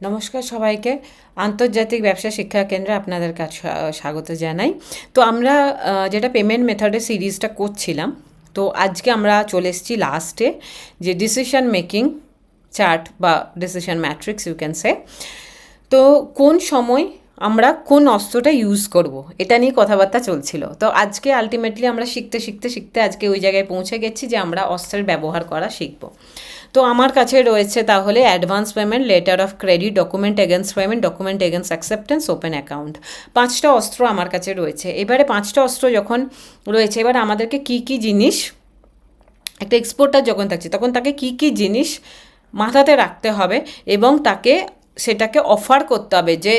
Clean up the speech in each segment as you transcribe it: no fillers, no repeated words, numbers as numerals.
নমস্কার সবাইকে। আন্তর্জাতিক ব্যবসা শিক্ষা কেন্দ্রে আপনাদের কাছে স্বাগত জানাই। তো আমরা যেটা পেমেন্ট মেথডের সিরিজটা করছিলাম, তো আজকে আমরা চলে এসেছি লাস্টে, যে ডিসিশন মেকিং চার্ট বা decision matrix you can say. তো কোন সময় আমরা কোন অস্ত্রটা ইউজ করব, এটা নিয়ে কথাবার্তা চলছিল। তো আজকে আলটিমেটলি আমরা শিখতে শিখতে শিখতে আজকে ওই জায়গায় পৌঁছে গেছি যে আমরা অস্ত্রের ব্যবহার করা শিখব। তো আমার কাছে রয়েছে তাহলে advance payment, letter of credit, document against payment, document against acceptance, open account. 5টা অস্ত্র আমার কাছে রয়েছে। এবারে 5টা অস্ত্র যখন রয়েছে, এবার আমাদেরকে কী কী জিনিস, একটা এক্সপোর্টার যখন থাকছে তখন তাকে কী কী জিনিস মাথাতে রাখতে হবে এবং তাকে সেটাকে অফার করতে হবে যে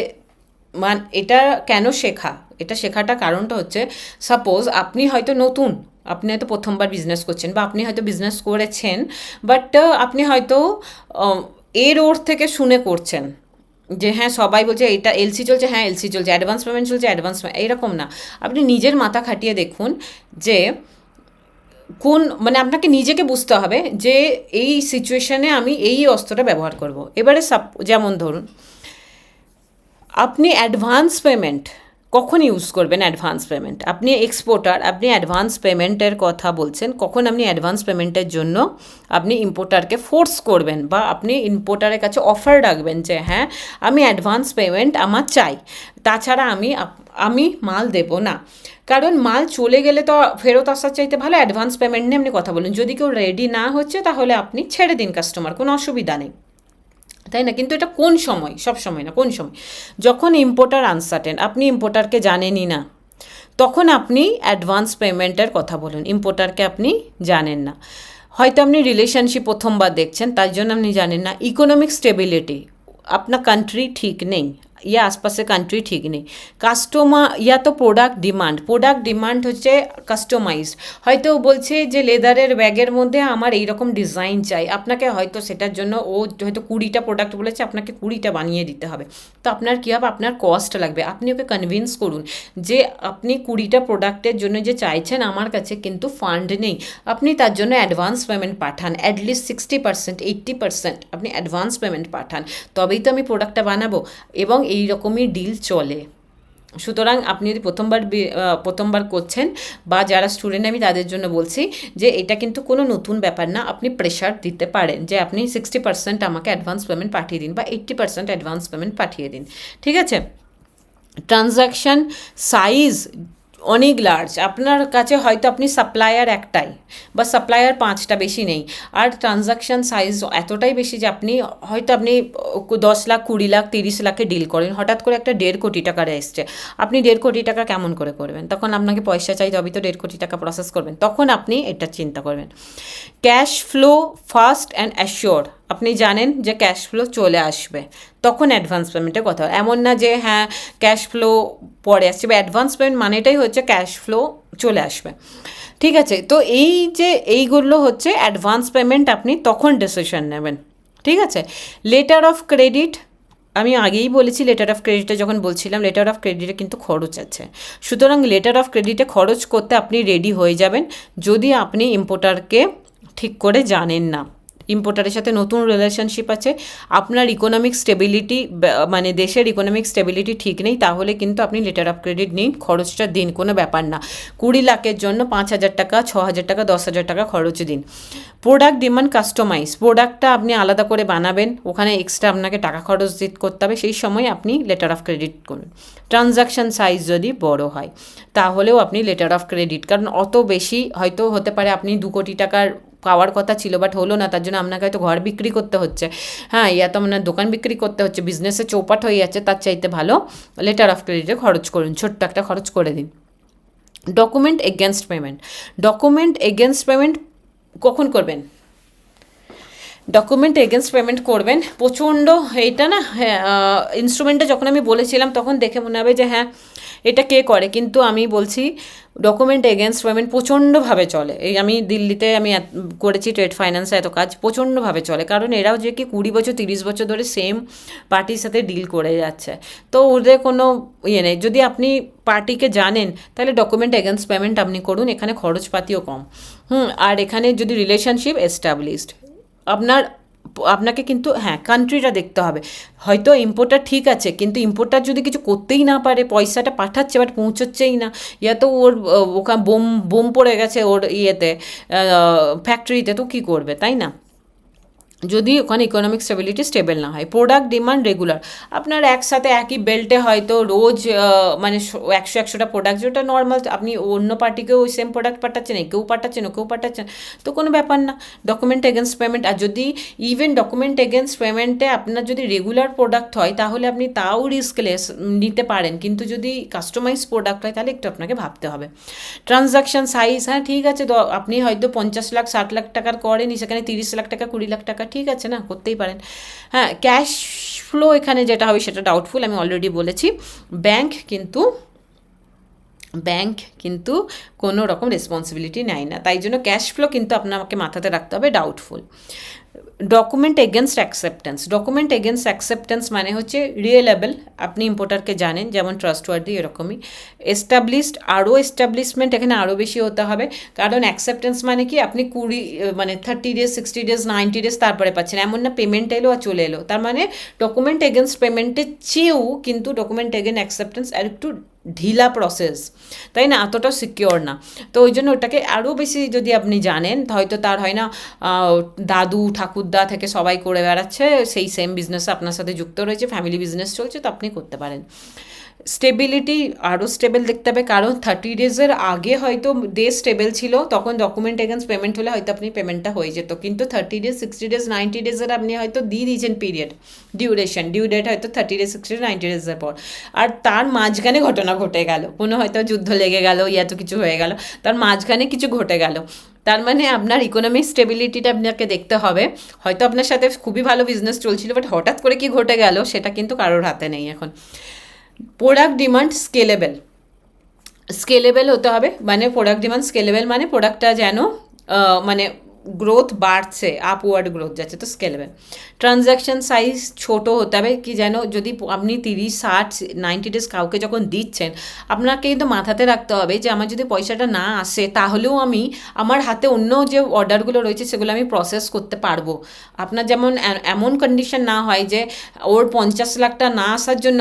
এটা কেন শেখা, এটা শেখাটা কারণটা হচ্ছে, সাপোজ আপনি হয়তো নতুন, আপনি হয়তো প্রথমবার বিজনেস করছেন বা আপনি হয়তো বিজনেস করেছেন, বাট আপনি হয়তো এর ওর থেকে শুনে করছেন যে হ্যাঁ সবাই বলছে এটা এলসি চলছে, হ্যাঁ এলসি চলছে, অ্যাডভান্স পেমেন্ট চলছে, অ্যাডভান্স এরকম না। আপনি নিজের মাথা খাটিয়ে দেখুন যে কোন, মানে আপনাকে নিজেকে বুঝতে হবে যে এই সিচুয়েশানে আমি এই অস্ত্রটা ব্যবহার করব। এবারে যেমন ধরুন আপনি অ্যাডভান্স পেমেন্ট কখন ইউজ করবেন? অ্যাডভান্স পেমেন্ট, আপনি এক্সপোর্টার, আপনি অ্যাডভান্স পেমেন্টের কথা বলছেন, কখন আপনি অ্যাডভান্স পেমেন্টের জন্য আপনি ইম্পোর্টারকে ফোর্স করবেন বা আপনি ইম্পোর্টারের কাছে অফার রাখবেন যে হ্যাঁ আমি অ্যাডভান্স পেমেন্ট আমার চাই, তাছাড়া আমি মাল দেবো না। কারণ মাল চলে গেলে তো ফেরত আসার চাইতে ভালো অ্যাডভান্স পেমেন্ট নিয়ে আপনি কথা বলুন। যদি কেউ রেডি না হচ্ছে তাহলে আপনি ছেড়ে দিন কাস্টমার, কোনো অসুবিধা নেই, তাই না? কিন্তু এটা কোন সময়? সব সময় না, কোন সময়? যখন ইম্পোর্টার আনসার্টেন, আপনি ইম্পোর্টারকে জানেনই না, তখন আপনি অ্যাডভান্স পেমেন্টের কথা বলুন। ইম্পোর্টারকে আপনি জানেন না, হয়তো আপনি রিলেশনশিপ প্রথমবার দেখছেন, তার জন্য আপনি জানেন না। ইকোনমিক স্টেবিলিটি, আপনার কান্ট্রি ঠিক নেই, ইয়া আশপাশে কান্ট্রি ঠিক নেই। কাস্টমার ইয়া তো প্রোডাক্ট ডিমান্ড হচ্ছে কাস্টমাইজড। হয়তো বলছে যে লেদারের ব্যাগের মধ্যে আমার এইরকম ডিজাইন চাই, আপনাকে হয়তো সেটার জন্য ও হয়তো 20টা প্রোডাক্ট বলেছে, আপনাকে 20টা বানিয়ে দিতে হবে। তো আপনার কী হবে? আপনার কস্ট লাগবে। আপনি ওকে কনভিন্স করুন যে আপনি 20টা প্রোডাক্টের জন্য যে চাইছেন আমার কাছে কিন্তু ফান্ড নেই, আপনি তার জন্য অ্যাডভান্স পেমেন্ট পাঠান, অ্যাটলিস্ট 60%, 80% আপনি অ্যাডভান্স পেমেন্ট পাঠান, তবেই তো আমি প্রোডাক্টটা বানাবো। এবং এই রকমই ডিল চলে। সুতরাং আপনি যদি প্রথমবার করছেন বা যারা স্টুডেন্ট, আমি তাদের জন্য বলছি যে এটা কিন্তু কোনো নতুন ব্যাপার না। আপনি প্রেশার দিতে পারেন যে আপনি 60% আমাকে অ্যাডভান্স পেমেন্ট পাঠিয়ে দিন বা 80% অ্যাডভান্স পেমেন্ট পাঠিয়ে দিন, ঠিক আছে? ট্রানজ্যাকশান সাইজ অনেক লার্জ, আপনার কাছে হয়তো আপনি সাপ্লায়ার একটাই বা সাপ্লায়ার 5টা, বেশি নেই, আর ট্রানজ্যাকশান সাইজ এতটাই বেশি যে আপনি 10 লাখ, 20 লাখ, 30 লাখে ডিল করেন, হঠাৎ করে একটা 1.5 কোটি টাকার এসছে, আপনি 1.5 কোটি টাকা কেমন করে করবেন? তখন আপনাকে পয়সা চাই, তবেই তো 1.5 কোটি টাকা প্রসেস করবেন, তখন আপনি এটা চিন্তা করবেন। Cash flow fast and assure, আপনি জানেন যে ক্যাশ ফ্লো চলে আসবে, তখন অ্যাডভান্স পেমেন্টের কথা। এমন না যে হ্যাঁ ক্যাশ ফ্লো পরে আসছে, বা অ্যাডভান্স পেমেন্ট মানেটাই হচ্ছে ক্যাশ ফ্লো চলে আসবে, ঠিক আছে? তো এই যে এইগুলো হচ্ছে অ্যাডভান্স পেমেন্ট, আপনি তখন ডিসিশন নেবেন, ঠিক আছে? লেটার অফ ক্রেডিট, আমি আগেই বলেছি, লেটার অফ ক্রেডিটে যখন বলছিলাম, লেটার অফ ক্রেডিটে কিন্তু খরচ আছে। সুতরাং লেটার অফ ক্রেডিটে খরচ করতে আপনি রেডি হয়ে যাবেন যদি আপনি ইম্পোর্টারকে ঠিক করে জানেন না, ইম্পোর্টারের সাথে নতুন রিলেশনশিপ আছে, আপনার ইকোনমিক স্টেবিলিটি, মানে দেশের ইকোনমিক স্টেবিলিটি ঠিক নেই, তাহলে কিন্তু আপনি লেটার অফ ক্রেডিট নিন, খরচটা দিন, কোনো ব্যাপার না। 20 লাখের জন্য 5,000 টাকা, 6,000 টাকা, 10,000 টাকা খরচ দিন। প্রোডাক্ট ডিমান্ড কাস্টমাইজ, প্রোডাক্টটা আপনি আলাদা করে বানাবেন, ওখানে এক্সট্রা আপনাকে টাকা খরচ করতে হবে, সেই সময় আপনি লেটার অফ ক্রেডিট করুন। ট্রানজ্যাকশান সাইজ যদি বড় হয় তাহলেও আপনি লেটার অফ ক্রেডিট, কারণ অত বেশি হয়তো হতে পারে আপনি 2 কোটি টাকার পাওয়ার কথা ছিল বাট হলো না, তার জন্য আপনাকে হয়তো ঘর বিক্রি করতে হচ্ছে, হ্যাঁ, ইয়া তো আপনার দোকান বিক্রি করতে হচ্ছে, বিজনেসে চৌপাট হয়ে যাচ্ছে, তার চাইতে ভালো লেটার অফ ক্রেডিটে খরচ করুন, ছোট্ট একটা খরচ করে দিন। Document against payment, document against payment কখন করবেন? ডকুমেন্ট এগেনস্ট পেমেন্ট করবেন প্রচণ্ড, এটা না, হ্যাঁ, ইনস্ট্রুমেন্টে যখন আমি বলেছিলাম তখন দেখে মনে হবে যে হ্যাঁ এটা কে করে, কিন্তু আমি বলছি ডকুমেন্ট এগেনস্ট পেমেন্ট প্রচণ্ডভাবে চলে। এই আমি দিল্লিতে করেছি ট্রেড ফাইন্যান্সে এত কাজ, প্রচণ্ডভাবে চলে, কারণ এরাও যে কি 20 বছর 30 বছর ধরে সেম পার্টির সাথে ডিল করে যাচ্ছে, তো ওদের কোনো ইয়ে নেই। যদি আপনি পার্টিকে জানেন তাহলে ডকুমেন্ট এগেনস্ট পেমেন্ট আপনি করুন, এখানে খরচপাতিও কম। আর এখানে যদি রিলেশনশিপ এস্টাবলিশড, আপনার আপনাকে কিন্তু হ্যাঁ কান্ট্রিটা দেখতে হবে। হয়তো ইম্পোর্টার ঠিক আছে, কিন্তু ইম্পোর্টার যদি কিছু করতেই না পারে, পয়সাটা পাঠাচ্ছে বাট পৌঁছচ্ছেই না, ইয়া তো ওর ওখানে বোম বোম পড়ে গেছে ওর ইয়েতে ফ্যাক্টরিতে, তো কী করবে, তাই না? যদি ওখানে ইকোনমিক স্টেবিলিটি স্টেবল না হয়। প্রোডাক্ট ডিমান্ড রেগুলার, আপনার একসাথে একই বেল্টে হয়তো রোজ মানে 100-100টা প্রোডাক্ট, যেটা নর্মাল আপনি অন্য পার্টিকেও ওই সেম প্রোডাক্ট পাঠাচ্ছেন, একেও পাঠাচ্ছেন ওকেও পাঠাচ্ছেন, তো কোনো ব্যাপার না। ডকুমেন্ট এগেনস্ট পেমেন্ট, আর যদি ইভেন ডকুমেন্ট এগেনস্ট পেমেন্টে আপনার যদি রেগুলার প্রোডাক্ট হয় তাহলে আপনি তাও রিস্ক লেস নিতে পারেন, কিন্তু যদি কাস্টমাইজ প্রোডাক্ট হয় তাহলে একটু আপনাকে ভাবতে হবে। ট্রানজাকশান সাইজ, হ্যাঁ ঠিক আছে, তো আপনি হয়তো 50 লাখ 60 লাখ টাকার করেনি, সেখানে 30 লাখ টাকা 20 লাখ টাকা, ঠিক আছে না, করতেই পারেন। হ্যাঁ, ক্যাশ ফ্লো এখানে যেটা হবে সেটা ডাউটফুল, আমি অলরেডি বলেছি। ব্যাংক কিন্তু কোনো রকম রেসপন্সিবিলিটি নেয় না, তাই জন্য ক্যাশ ফ্লো কিন্তু আপনাকে মাথাতে রাখতে হবে ডাউটফুল। ডকুমেন্ট এগেনস্ট অ্যাকসেপ্টেন্স মানে হচ্ছে রিয়েলেবল, আপনি ইম্পোর্টারকে জানেন, যেমন ট্রাস্টওয়ার্দি এরকমই। এস্টাবলিশড, আরও এস্টাবলিশমেন্ট এখানে আরও বেশি হতে হবে, কারণ অ্যাকসেপ্টেন্স মানে কি আপনি 30 ডেজ 60 ডেজ 90 ডেজ তারপরে পাচ্ছেন, এমন না পেমেন্ট এলো আর চলে এলো। তার মানে ডকুমেন্ট এগেনস্ট পেমেন্টের চেয়েও কিন্তু ডকুমেন্ট এগেন অ্যাকসেপ্টেন্স আর একটু ঢিলা প্রসেস, তাই না, এতটা সিকিওর না। তো ওই জন্য ওটাকে আরও বেশি যদি আপনি জানেন, হয়তো তার হয় না দাদু ঠাকুরদা থেকে সবাই করে বেড়াচ্ছে, সেই সেম বিজনেসে আপনার সাথে যুক্ত রয়েছে, ফ্যামিলি বিজনেস চলছে, তো আপনি করতে পারেন। স্টেবিলিটি আরও স্টেবল দেখতে হবে, কারণ 30 ডেজের আগে হয়তো ডে স্টেবল ছিল, তখন ডকুমেন্ট এগেন্স পেমেন্ট হলে হয়তো আপনি পেমেন্টটা হয়ে যেত, কিন্তু 30 ডেজ 60 ডেজ 90 ডেজের আপনি হয়তো দিয়ে দিয়েছেন পিরিয়ড, ডিউ ডেট হয়তো 30 ডেজ 60 ডেজ 90 ডেজের পর, আর তার মাঝখানে ঘটনা ঘটে গেল, কোনো হয়তো যুদ্ধ লেগে গেল, ইয়া তো কিছু হয়ে গেল, তার মাঝখানে কিছু ঘটে গেল, তার মানে আপনার ইকোনমিক স্টেবিলিটিটা আপনাকে দেখতে হবে। হয়তো আপনার সাথে খুবই ভালো বিজনেস চলছিল, বাট হঠাৎ করে কি ঘটে গেল সেটা কিন্তু কারোর হাতে নেই এখন। প্রোডাক্ট ডিমান্ড স্কেলেবল হতে হবে, মানে প্রোডাক্ট ডিমান্ড স্কেলেবল মানে প্রোডাক্টটা যেন মানে গ্রোথ বাড়ছে, আপওয়ার্ড গ্রোথ যাচ্ছে, তো স্কেলেবল। ট্রানজ্যাকশান সাইজ ছোট হতে হবে, কি যেন যদি আপনি 30 60 90 ডেজ কাউকে যখন দিচ্ছেন, আপনাকে কিন্তু মাথাতে রাখতে হবে যে আমার যদি পয়সাটা না আসে তাহলেও আমি আমার হাতে অন্য যে অর্ডারগুলো রয়েছে সেগুলো আমি প্রসেস করতে পারবো। আপনার যেমন এমন কন্ডিশন না হয় যে ওর 50 লাখটা না আসার জন্য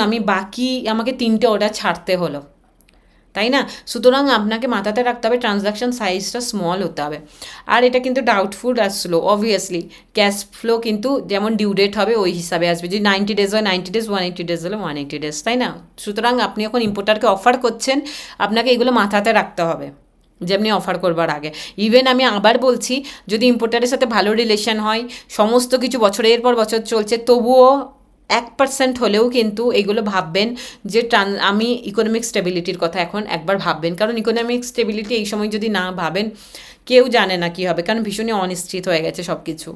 আমাকে 3টে অর্ডার ছাড়তে হলো, তাই না? সুতরাং আপনাকে মাথাতে রাখতে হবে ট্রানজ্যাকশান সাইজটা স্মল হতে হবে। আর এটা কিন্তু ডাউটফুল আর স্লো, অবভিয়াসলি ক্যাশ ফ্লো কিন্তু যেমন ডিউ ডেট হবে ওই হিসাবে আসবে, যদি 90 ডেজ হয় 90 ডেজ, 180 ডেজ হলে 180 ডেজ, তাই না? সুতরাং আপনি এখন ইম্পোর্টারকে অফার করছেন, আপনাকে এগুলো মাথাতে রাখতে হবে যে আপনি অফার করবার আগে। ইভেন আমি আবার বলছি, যদি ইম্পোর্টারের সাথে ভালো রিলেশন হয়, সমস্ত কিছু বছরের পর বছর চলছে, তবুও 1% হলেও কিন্তু এগুলো ভাববেন যে আমি ইকোনমিক স্টেবিলিটির কথা এখন একবার ভাববেন, কারণ ইকোনমিক স্টেবিলিটি এই সময় যদি না ভাবেন কেউ জানে না কী হবে, কারণ ভীষণই অনিশ্চিত হয়ে গেছে সব কিছু।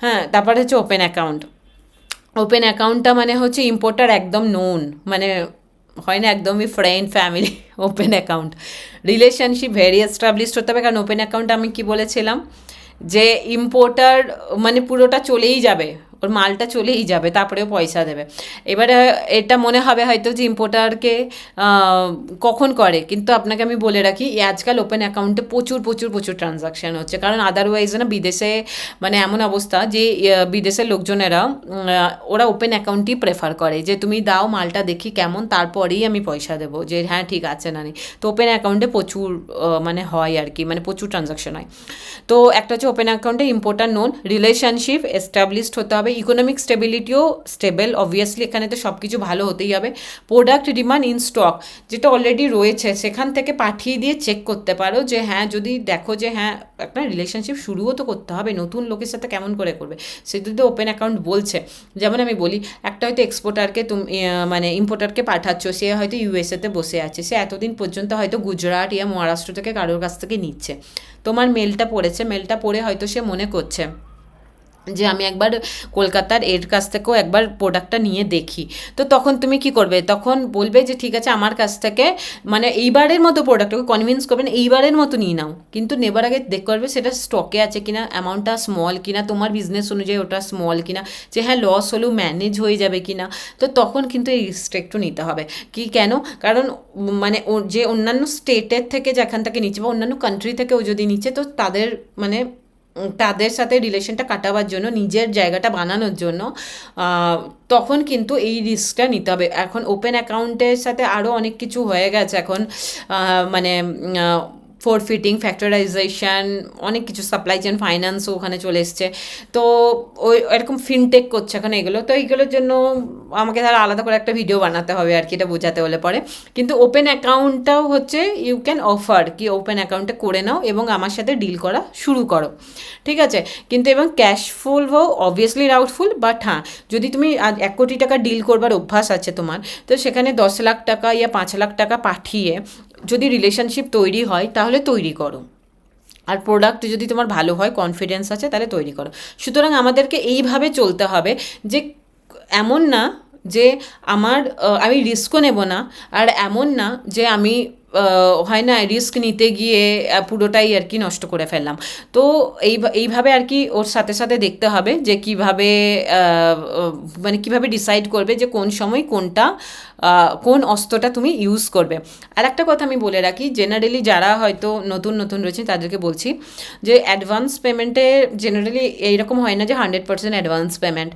হ্যাঁ, তারপরে হচ্ছে ওপেন অ্যাকাউন্টটা মানে হচ্ছে ইম্পোর্টার একদম নোন, মানে হয় না একদমই friend family, open account relationship very established হতে হবে, কারণ ওপেন অ্যাকাউন্ট আমি কি বলেছিলাম যে ইম্পোর্টার মানে পুরোটা চলেই যাবে, ওর মালটা চলেই যাবে, তারপরেও পয়সা দেবে। এবারে এটা মনে হবে হয়তো যে ইম্পোর্টারকে কখন করে, কিন্তু আপনাকে আমি বলে রাখি আজকাল ওপেন অ্যাকাউন্টে প্রচুর প্রচুর প্রচুর ট্রানজাকশান হচ্ছে, কারণ আদারওয়াইজ না বিদেশে মানে এমন অবস্থা যে বিদেশের লোকজনেরা ওরা ওপেন অ্যাকাউন্টই প্রেফার করে, যে তুমি দাও মালটা দেখি কেমন, তারপরেই আমি পয়সা দেবো, যে হ্যাঁ ঠিক আছে না নি। তো ওপেন অ্যাকাউন্টে প্রচুর মানে হয় আর কি, মানে প্রচুর ট্রানজাকশন হয়। তো একটা হচ্ছে ওপেন অ্যাকাউন্টে ইম্পোর্টার নোন, রিলেশনশিপ এস্টাবলিশড হতে হবে, ইকোনমিক স্টেবিলিটিও স্টেবল, অবভিয়াসলি এখানে তো সব কিছু ভালো হতেই হবে। প্রোডাক্ট ডিমান্ড ইন স্টক, যেটা অলরেডি রয়েছে সেখান থেকে পাঠিয়ে দিয়ে চেক করতে পারো যে হ্যাঁ, যদি দেখো যে হ্যাঁ একটা রিলেশনশিপ শুরুও তো করতে হবে, নতুন লোকের সাথে কেমন করে করবে, সে যদি ওপেন অ্যাকাউন্ট বলছে। যেমন আমি বলি, একটা হয়তো এক্সপোর্টারকে তুমি মানে ইম্পোর্টারকে পাঠাচ্ছ, সে হয়তো ইউএসএতে বসে আছে, সে এতদিন পর্যন্ত হয়তো গুজরাট ইয়া মহারাষ্ট্র থেকে কারোর কাছ থেকে নিচ্ছে, তোমার মেলটা পড়ে হয়তো সে মনে করছে যে আমি একবার কলকাতার এর কাছ থেকেও একবার প্রোডাক্টটা নিয়ে দেখি, তো তখন তুমি কি করবে, তখন বলবে যে ঠিক আছে আমার কাছ থেকে মানে এইবারের মতো প্রোডাক্টকে কনভিন্স করবেন এইবারের মতো নিয়ে নাও, কিন্তু নেবার আগে দেখতে পারবে সেটা স্টকে আছে কিনা, অ্যামাউন্টটা স্মল কিনা, তোমার বিজনেস অনুযায়ী ওটা স্মল কিনা, যে হ্যাঁ লস হলেও ম্যানেজ হয়ে যাবে কিনা, তো তখন কিন্তু এই রিস্কটা একটু নিতে হবে। কি কেন, কারণ মানে যে অন্যান্য স্টেটের থেকে যেখান থেকে নিচ্ছে বা অন্যান্য কান্ট্রি থেকেও যদি নিচ্ছে, তো তাদের মানে তাদের সাথে রিলেশনটা কাটাবার জন্য, নিজের জায়গাটা বানানোর জন্য, তখন কিন্তু এই রিস্কটা নিতে হবে। এখন ওপেন অ্যাকাউন্টের সাথে আরও অনেক কিছু হয়ে গেছে এখন, মানে ফরফিটিং, ফ্যাক্টরাইজেশন, অনেক কিছু, সাপ্লাই চেন ফাইন্যান্সও ওখানে চলে এসছে। তো ওই এরকম ফিনটেক করছে এখন এগুলো। তো এইগুলোর জন্য আমাকে তাহলে আলাদা করে একটা ভিডিও বানাতে হবে আর কি, এটা বোঝাতে হলে পরে। কিন্তু ওপেন অ্যাকাউন্টটাও হচ্ছে ইউ ক্যান অফার কি ওপেন অ্যাকাউন্টে করে নাও এবং আমার সাথে ডিল করা শুরু করো, ঠিক আছে? কিন্তু এবং ক্যাশফুল হোক, অবভিয়াসলি ডাউটফুল, বাট হ্যাঁ, যদি তুমি আজ 1 কোটি টাকা ডিল করবার অভ্যাস আছে তোমার, তো সেখানে 10 লাখ টাকা ইয়া 5 লাখ টাকা পাঠিয়ে যদি রিলেশনশিপ তৈরি হয় তাহলে তৈরি করো। আর প্রোডাক্ট যদি তোমার ভালো হয়, কনফিডেন্স আছে, তাহলে তৈরি করো। সুতরাং আমাদেরকে এইভাবে চলতে হবে যে এমন না যে আমি রিস্কও নেব না, আর এমন না যে আমি হয় না রিস্ক নিতে গিয়ে পুরোটাই আর কি নষ্ট করে ফেললাম। তো এইভাবে আর কি ওর সাথে সাথে দেখতে হবে যে কীভাবে মানে কীভাবে ডিসাইড করবে যে কোন সময় কোন অস্ত্রটা তুমি ইউজ করবে। আর একটা কথা আমি বলে রাখি, জেনারেলি যারা হয়তো নতুন নতুন রয়েছে তাদেরকে বলছি যে অ্যাডভান্স পেমেন্টে জেনারেলি এইরকম হয় না যে 100% অ্যাডভান্স পেমেন্ট।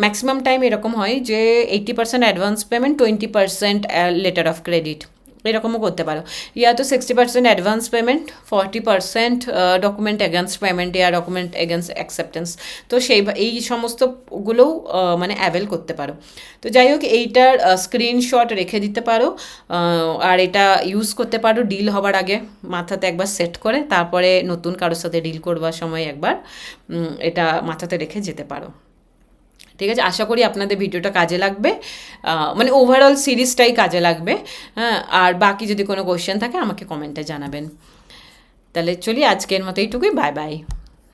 ম্যাক্সিমাম টাইম এরকম হয় যে 80% advance payment, 20% letter of credit, এরকমও করতে পারো। ইয়া তো 60% advance payment, 40% document against payment, ইয়া ডকুমেন্ট এগেনস্ট অ্যাকসেপ্টেন্স। তো এই সমস্তগুলোও মানে অ্যাভেল করতে পারো। তো যাই হোক, এইটার স্ক্রিনশট রেখে দিতে পারো, আর এটা ইউজ করতে পারো ডিল হবার আগে, মাথাতে একবার সেট করে, তারপরে নতুন কারোর সাথে ডিল করবার সময় একবার এটা মাথাতে রেখে যেতে পারো। ঠিক আছে, আশা করি আপনাদের ভিডিওটা কাজে লাগবে, মানে ওভারঅল সিরিজটাই কাজে লাগবে। হ্যাঁ, আর বাকি যদি কোনো কোয়েশ্চেন থাকে আমাকে কমেন্টে জানাবেন। তাহলে চলি, আজকের মতো এইটুকুই, বাই বাই।